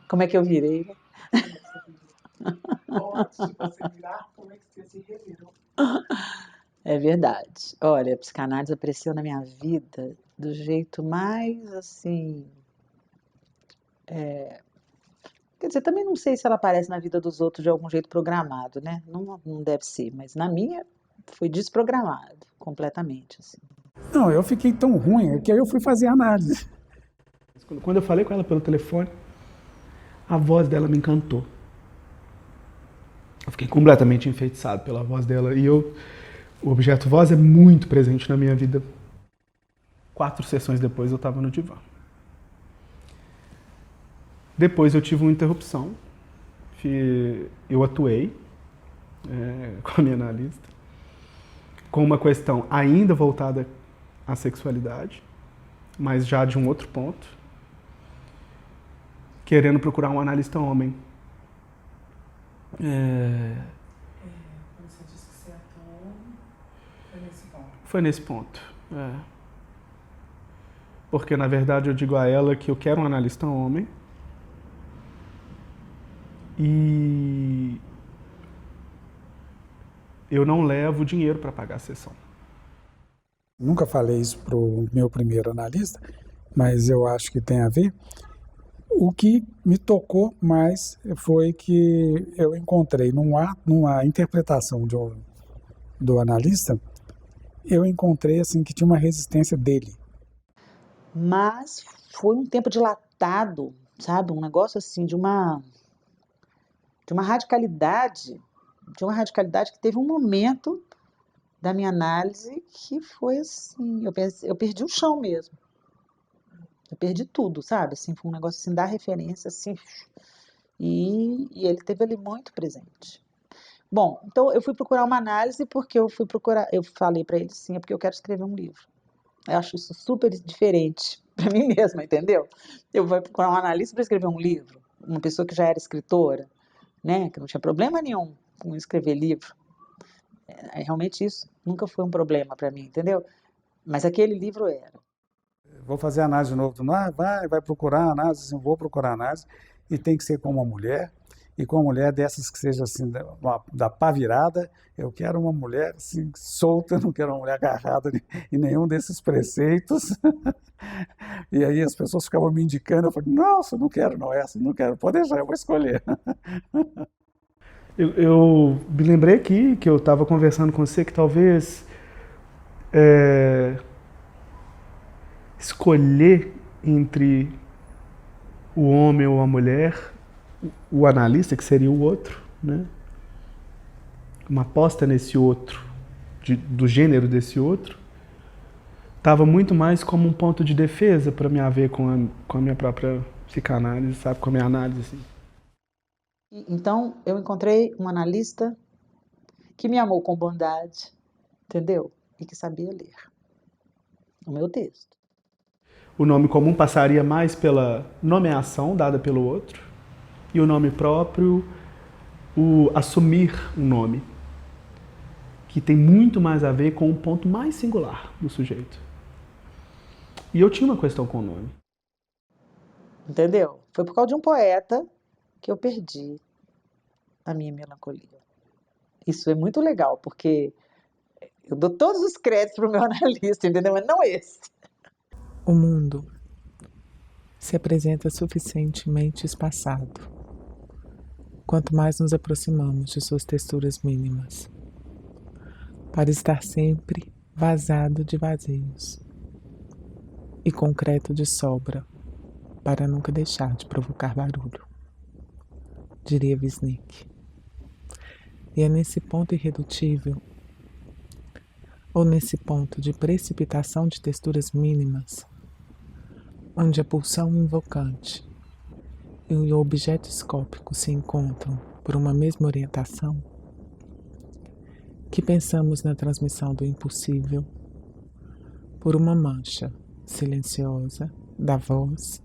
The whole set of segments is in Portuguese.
Como é que eu virei, né? Antes de você virar, como é que você se revirou? É verdade. Olha, a psicanálise apareceu na minha vida do jeito mais assim. Quer dizer, também não sei se ela aparece na vida dos outros de algum jeito programado, né? Não deve ser, mas na minha foi desprogramado completamente, assim. Não, eu fiquei tão ruim que aí eu fui fazer análise. Quando eu falei com ela pelo telefone, a voz dela me encantou. Eu fiquei completamente enfeitiçado pela voz dela. E o objeto voz é muito presente na minha vida. 4 sessões depois eu estava no divã. Depois eu tive uma interrupção. Eu atuei com a minha analista com uma questão ainda voltada à sexualidade, mas já de um outro ponto, querendo procurar um analista homem. Quando você disse que você atuou, foi nesse ponto. Foi nesse ponto. Porque, na verdade, eu digo a ela que eu quero um analista homem e eu não levo dinheiro para pagar a sessão. Nunca falei isso pro meu primeiro analista, mas eu acho que tem a ver. O que me tocou mais foi que eu encontrei numa interpretação do analista, eu encontrei assim que tinha uma resistência dele. Mas foi um tempo dilatado, sabe? Um negócio assim de uma radicalidade que teve um momento da minha análise que foi assim, eu perdi o chão mesmo. Eu perdi tudo, sabe? Assim, foi um negócio assim, da referência, assim, e ele teve ali muito presente. Bom, então eu fui procurar uma análise porque eu falei para ele, sim, é porque eu quero escrever um livro. Eu acho isso super diferente para mim mesma, entendeu? Eu vou procurar um analista para escrever um livro, uma pessoa que já era escritora, né, que não tinha problema nenhum com escrever livro. Realmente isso nunca foi um problema para mim, entendeu? Mas aquele livro era. Vou fazer análise de novo. Não, vai procurar análise, assim, vou procurar análise, e tem que ser com uma mulher, e com uma mulher dessas que seja assim, da pá virada. Eu quero uma mulher assim, solta, não quero uma mulher agarrada em nenhum desses preceitos. E aí as pessoas ficavam me indicando, eu falei, nossa, não quero não, essa não quero, pode deixar, eu vou escolher. Eu me lembrei aqui que eu estava conversando com você que talvez escolher entre o homem ou a mulher, o analista, que seria o outro, né? Uma aposta nesse outro, do gênero desse outro, estava muito mais como um ponto de defesa para me haver com a minha própria psicanálise, sabe? Com a minha análise, assim. Então eu encontrei um analista que me amou com bondade, entendeu? E que sabia ler o meu texto. O nome comum passaria mais pela nomeação dada pelo outro e o nome próprio, o assumir um nome, que tem muito mais a ver com o ponto mais singular do sujeito. E eu tinha uma questão com o nome. Entendeu? Foi por causa de um poeta que eu perdi a minha melancolia. Isso é muito legal, porque eu dou todos os créditos para o meu analista, entendeu? Mas não esse. O mundo se apresenta suficientemente espaçado, quanto mais nos aproximamos de suas texturas mínimas, para estar sempre vazado de vazios e concreto de sobra, para nunca deixar de provocar barulho, diria Wisnik. E é nesse ponto irredutível, ou nesse ponto de precipitação de texturas mínimas, onde a pulsão invocante e o objeto escópico se encontram por uma mesma orientação, que pensamos na transmissão do impossível por uma mancha silenciosa da voz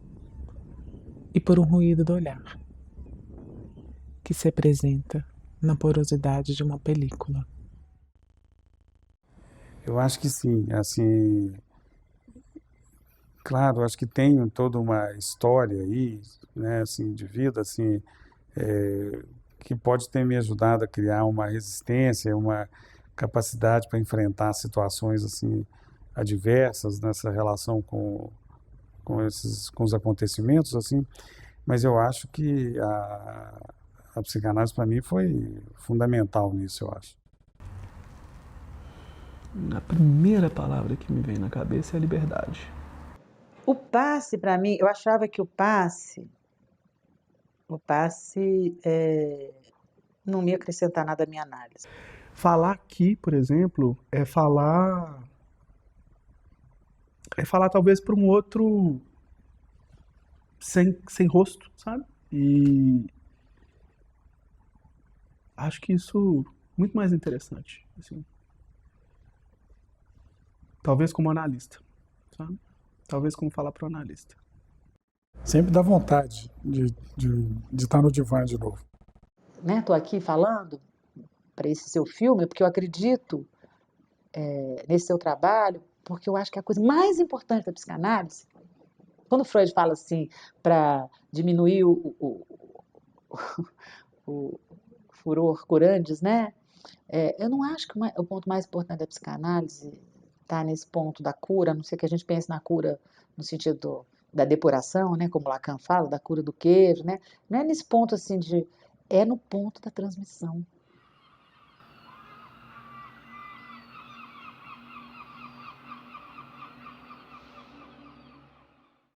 e por um ruído do olhar, que se apresenta na porosidade de uma película. Eu acho que sim, assim, Claro, acho que tem toda uma história aí, né, assim, de vida, assim, que pode ter me ajudado a criar uma resistência, uma capacidade para enfrentar situações assim adversas nessa relação com os acontecimentos assim, mas eu acho que a psicanálise para mim foi fundamental nisso, eu acho. A primeira palavra que me vem na cabeça é liberdade. O passe, para mim, eu achava que o passe não ia acrescentar nada à minha análise. Falar aqui, por exemplo, é falar talvez para um outro sem rosto, sabe? E acho que isso é muito mais interessante, assim. Talvez como analista, sabe? Talvez como falar para o analista. Sempre dá vontade de estar no divã de novo. Né? Tô aqui falando para esse seu filme porque eu acredito nesse seu trabalho, porque eu acho que a coisa mais importante da psicanálise, quando Freud fala assim, para diminuir o furor curandes, né? Eu não acho que o ponto mais importante da psicanálise está nesse ponto da cura, a não ser que a gente pense na cura no sentido da depuração, né? Como Lacan fala, da cura do queijo, né? Não é nesse ponto assim é no ponto da transmissão.